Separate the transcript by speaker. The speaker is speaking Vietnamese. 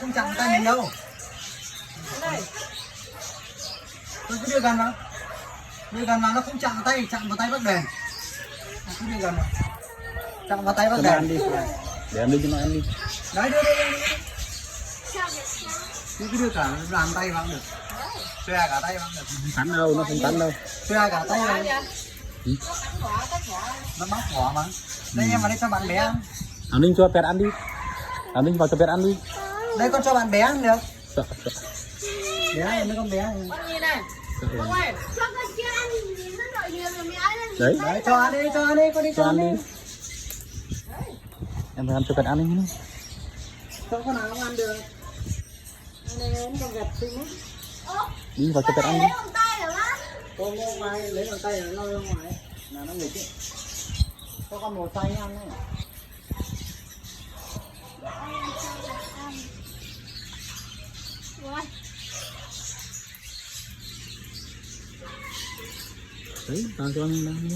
Speaker 1: không chạm tay mình đâu.
Speaker 2: Đây.
Speaker 1: Tôi cứ đưa gần vào. Đưa gần vào nó không chạm vào tay bác đèn. Cứ đưa gần vào. Chạm vào tay bác đèn.
Speaker 3: Ăn đi. Để em đi cho nó ăn đi.
Speaker 1: Đấy đưa. Cứ đưa cả bàn tay vào được. Xòe cả tay vào được.
Speaker 3: Không cắn đâu, nó không cắn đâu.
Speaker 1: Xòe cả tay vào. Nó bóc vỏ mà. Đây em vào đây cho bạn bé ăn.
Speaker 3: Thằng Ninh cho pet ăn đi. Thằng Ninh vào cho pet ăn đi.
Speaker 1: Đây con cho bạn bé ăn được.
Speaker 3: Sợ.
Speaker 1: Bé mấy con bé.
Speaker 2: Con nhìn này.
Speaker 3: Sợ
Speaker 2: Không
Speaker 3: rồi.
Speaker 2: ơi.
Speaker 3: Đấy.
Speaker 1: Đấy cho ăn đi, con đi
Speaker 3: Cho ăn đi. Em phải ăn cho pet ăn đi nhé.
Speaker 1: Cho con nào không ăn được. Đây con gật xinh lắm.
Speaker 3: Đi vào cho pet ăn đi.
Speaker 1: Cô mua ngoài lấy bằng tay nó ra ngoài là nó nghịch ấy. Cho con màu xanh ăn đấy.
Speaker 3: Đấy, vào cho ăn đi.